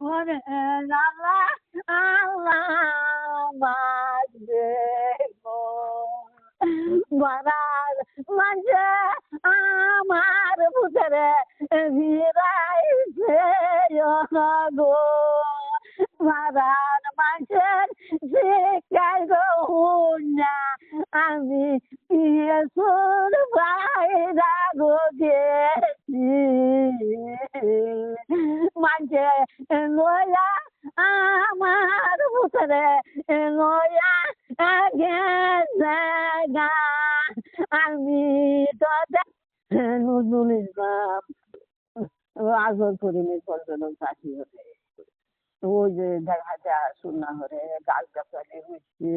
মনে আল্লাহ আল্লাহ বাজে গো মরার মাঝে আমার ভূতেরে ভিড়াইছে গো মরার মাঝের শিকার গো না আমি ইয়েসুর বাইরা গো গেছি মাঝে লয়া আমার ভূতরে লয়া গেছে গা আমি তো নজরুল ইসলাম আজল করিমের পর্যটন চাষি হতে ওই যে দেখা শোনা হরে গাছ গাছালি হচ্ছে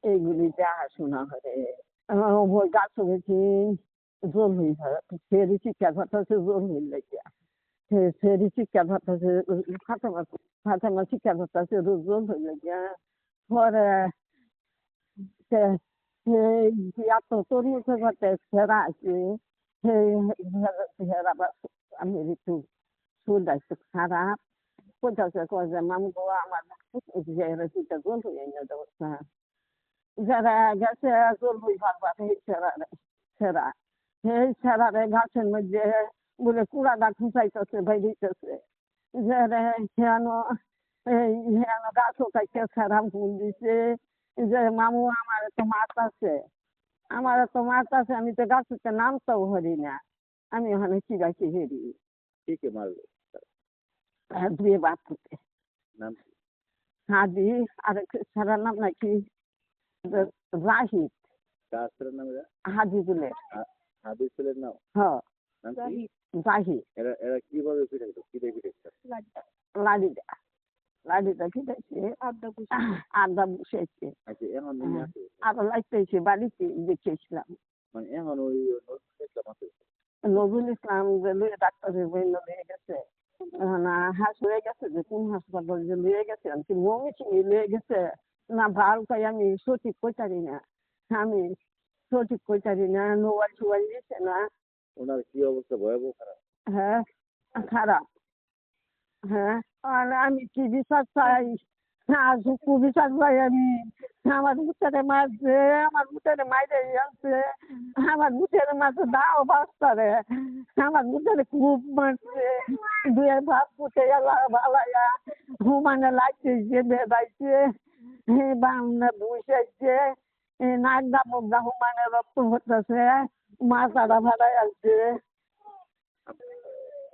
এইগুলি দেখাশোনা হরে ওই গাছ হয়েছে জোর হয়ে ফেরি শিক্ষা ঘটাচ্ছে জোর হয়ে লেগে ফেরি শিক্ষা ঘটাচ্ছে ফাতেমা শিক্ষা ঘটাচ্ছে জোর হয়ে লেগে পরে এত তরি ঘটে ফেরা আছে সেই আবার আমি একটু শরীরটা একটু খারাপ কোথাও কয় যে মামু গো আমার সেটা জল হয়ে না অবস্থা যারা গেছে জল হয়ে ভাববা সেই সেরা সেই সেরারে গাছের মধ্যে বলে কুড়াটা খুঁচাইতেছে বাইরেছে যে হেন গাছও কাইতে সেরাম ফুল দিছে যে মামু আমার তো মাছ আছে আমি তো গাছতে নামতেও হরি না আমি ওখানে চিরাইছি হেরি কে মারলো? দুয়ে বাদ করতে নাম হাদি আরেক সারার নাম নাকি রাহিদ গাছের নাম হাজিদুলের হাদিসের নাম হ্যাঁ নাম কি? জাহিদ এরা কিভাবে ফিরেছে? কি দিয়ে ফিরেছে? লাডিটা ফিরেছে আড্ডা বসেছে আচ্ছা এখন নিয়ে আসে আরো লাগতেছে বাড়িতে দেখেছিলাম মানে এখন ওই নজরুল ইসলাম আছে নজরুল ইসলাম যে লুয়ে ডাক্তারের বইন্য লিয়ে গেছে না হাস হয়ে গেছে যে কোন হাসপাতাল যে লিয়ে গেছে কি মমিচিনি লিয়ে গেছে না ভাল কই আমি সঠিক কইতারি না আমি সঠিক কইতারি না নোয়াল চুয়াল দিছে না ওনার কি অবস্থা? ভয়াবহ খারাপ। হ্যাঁ খারাপ হ্যাঁ আর আমি কি বিশ্বাস চাই আজ বিশ্বাস পাই আমি আমার বুটারে মারছে আমার বুটারে মাইরে আনছে আমার বুটারে মারছে দাও বাস্তারে আমার বুটারে খুব মারছে দুয়ে ভাত ফুটে ভালাইয়া হুমানে লাগছে যে বেদাইছে বামনে বসেছে নাকদা মুগদা হুমানে রক্ত হতেছে মাথাটা ভাড়াই আসছে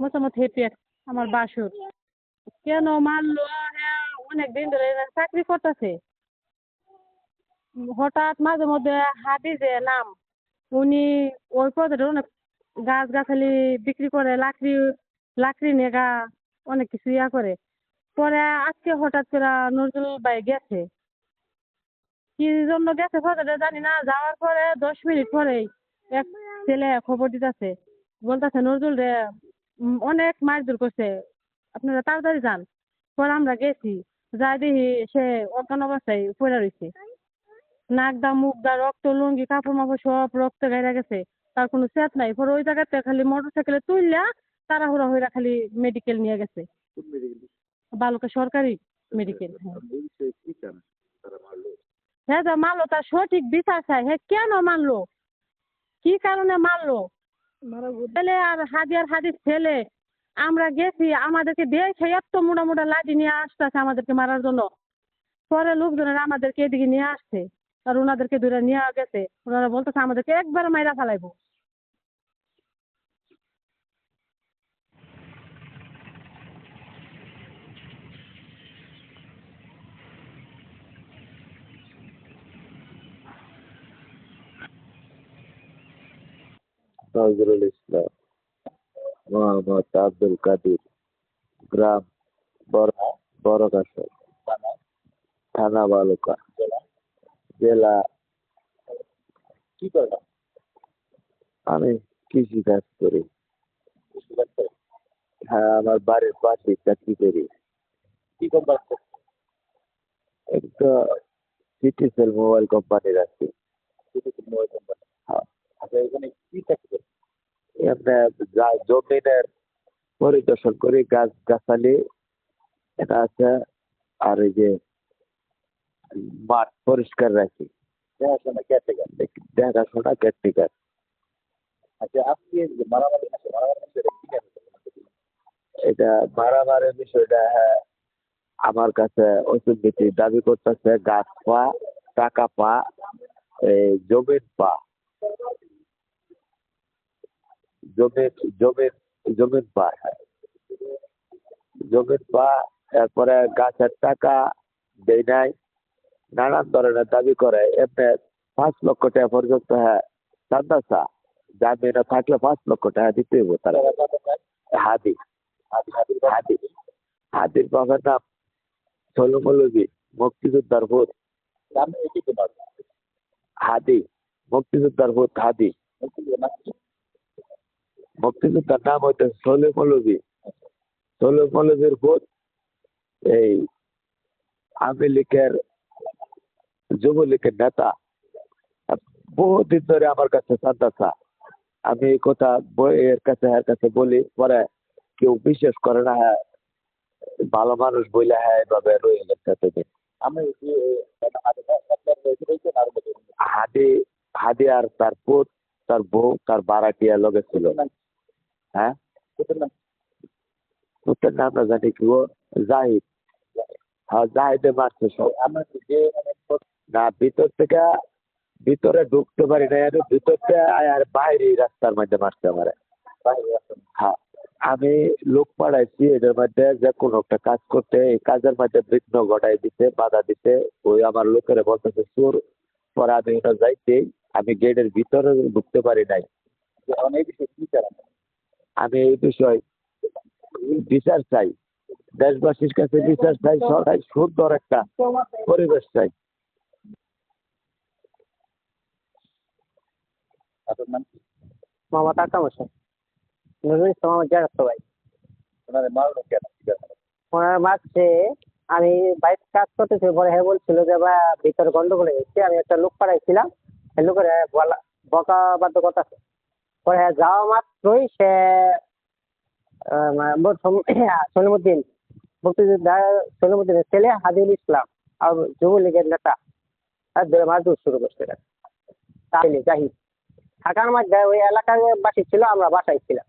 মোসাম্মদ হেপিয়ার আমার বাসুর কেন মারলো হ্যাঁ অনেকদিন ধরে চাকরি করতেছে হঠাৎ মাঝে মধ্যে হাফিজে নাম উনি ওই পদের অনেক গাছ গাছালি বিক্রি করে লাকড়ি নেগা অনেক কিছু ইয়া করে পরে আজকে হঠাৎ করে নজরুল ভাই গেছে কি জন্য গেছে পদে জানি না যাওয়ার পরে 10 মিনিট পরেই এক ছেলে খবর দিতেছে বলতেছে নজরুল রে অনেক মারধর করছে আপনারা তাড়াতাড়ি যান পরে আমরা গেছি যাই দেখি সে অজ্ঞান অবস্থায় পড়ে রয়েছে নাকদা মুখদা রক্ত লুঙ্গি কাপড় মাপড় সব রক্ত গাইরা গেছে তার কোনো চেত নাই পরে ওই জায়গাতে খালি মোটর সাইকেলে তুললা তাড়াহুড়া হইরা খালি মেডিকেল নিয়ে গেছে বালুকা সরকারি মেডিকেল হ্যাঁ যা মারলো তার সঠিক বিচার চাই হ্যাঁ কেন মারলো কি কারণে মারলো ছেলে আর হাদির ছেলে আমরা গেছি আমাদেরকে দেখে এত মোটা মোটা লাঠি নিয়ে আসতেছে আমাদেরকে মারার জন্য পরে লোকজনের আমাদেরকে এদিকে নিয়ে আসছে আর ওনাদেরকে দূরে নিয়ে গেছে ওনারা বলতেছে আমাদেরকে একবার মাইরা ফেলাইবো নজরুল ইসলাম, মোহাম্মদ আব্দুল কাদির, গ্রাম বড়কাশর, থানা বালুকা, জেলা। কি করেন? আমি কৃষি কাজ করি। হ্যাঁ, আমার বাড়ির পাশে চাকরি করি। কি কোম্পানি? একটা সিটিসেল মোবাইল কোম্পানির আছে। Citycell mobile company. হ্যাঁ। আচ্ছা, এখানে কি চাকরি করেন? এমনি জমিনের পরিদর্শন করি, গাছ গাছালি এটা আছে, আর এই যে মাঠ পরিষ্কার রাখি, দেখাশোনা কেয়ারটেকার। দেখাশোনা কেয়ারটেকার। আচ্ছা, আজকে যে মারামারি আছে, মারামারি বিষয়টা কি কেন? এটা মারামারির বিষয়টা, হ্যাঁ, আমার কাছে ওষুধ বিক্রি দাবি করতেছে, গাছ পা, টাকা পা, এই জমির পা, জমির জমির জমির পা, হ্যাঁ, জমির পা। এরপরে গাছের টাকা দেয় নাই, নানান ধরনের দাবি করে। এমনি 5 লক্ষ টাকা পর্যন্ত, হ্যাঁ, চান্দা চা, জামিনে থাকলে 5 লক্ষ টাকা দিতে হইব তারা। হাদি হাদি হাদির বাবার নাম ষোলো মৌলবী, মুক্তিযোদ্ধার ভূত। হাদি, মুক্তিযোদ্ধার ভূত হাদি। মুক্তিযোদ্ধার নাম হইতে ষোলো মৌলবী। ষোলো মৌলবীর ভূত এই আওয়ামী লীগের, যুবলীগের নেতা। বহুদিন ধরে আমার কাছে চান্দা চা। আমি এই কথা এর কাছে বলি, পরে কেউ বিশ্বাস করে না। হ্যাঁ, ভালো মানুষ বইলে, হ্যাঁ, এভাবে রয়ে গেছে এতদিন। আমি হাদি হাদি আর তার পুত, তার বউ, তার বারাটিয়া লগে ছিল। হ্যাঁ, পুতের নাম না জানি কি, ও জাহিদ। হ্যাঁ, জাহিদে মারছে সব। না, ভিতরে ঢুকতে পারি না, আর ভিতর থেকে আর বাইরে রাস্তার মধ্যে মারছে আমারে। হ্যাঁ, আমি লোক পাঠাইছি এদের মধ্যে যে কোনো একটা কাজ করতে, এই কাজের মধ্যে বিঘ্ন ঘটাই দিতে, বাধা দিতে। ওই আমার লোকেরা বলতেছে চোর। পরে আমি ওটা যাইতেই আমি গেটের ভিতরে ঢুকতে পারি নাই। আমি এই বিষয় বিচার চাই, দেশবাসীর কাছে বিচার চাই, সবাই সুন্দর একটা পরিবেশ চাই। আপনার নাম কি? মামা টাকা মশাই নজরুল ইসলাম আমার জায়গা ভাই। ওনারে মারলো কেন? ওনার মাঝে আমি বাইক কাজ করতেছি, পরে হ্যাঁ বলছিল যে বা ভিতরে গন্ডগোল হয়ে গেছে। আমি একটা লোক পাঠাইছিলাম, সেই লোকের বকা বাধ্য কথা। পরে হ্যাঁ যাওয়া মাত্রই সে সলিমুদ্দিন, মুক্তিযোদ্ধা সলিমুদ্দিনের ছেলে হাদিউল ইসলাম আর যুবলীগের নেতা আর ধরে মারধর শুরু করছে। তাহলে জাহিদ থাকার মধ্যে ওই এলাকার বাসী ছিল, আমরা বাসায় ছিলাম,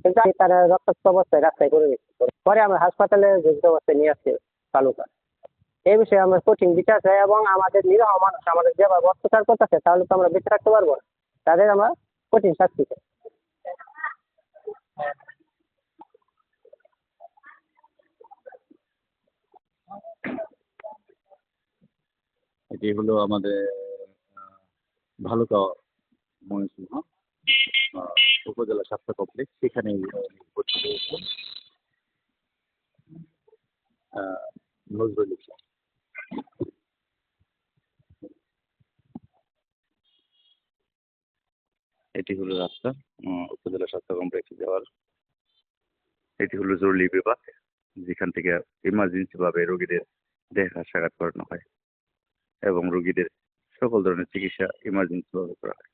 কিন্তু আমি তার রক্তাক্ত অবস্থায় রাস্তায় করে গেছি। পরে আমরা হাসপাতালে জড়িত অবস্থায় নিয়ে আসছি তালুকা। এই বিষয়ে আমরা কঠিন বিচার চাই, এবং আমাদের নিরহ মানুষ আমাদের যেভাবে অত্যাচার করতেছে, তাহলে তো আমরা বেঁচে রাখতে পারবো না। তাদের আমরা কঠিন শাস্তি চাই। এটি হলো আমাদের ভালুকা মহসিংহ উপজেলা স্বাস্থ্য কমপ্লেক্স। সেখানে ভর্তি রয়েছেন নজরুল ইসলাম। এটি হলো রাস্তা উপজেলা স্বাস্থ্য কমপ্লেক্সে যাওয়ার। এটি হলো জরুরি বিভাগ, যেখান থেকে ইমার্জেন্সি ভাবে রোগীদের দেখা সাক্ষাৎ করানো হয় এবং রোগীদের সকল ধরনের চিকিৎসা ইমার্জেন্সি ভাবে করা হয়।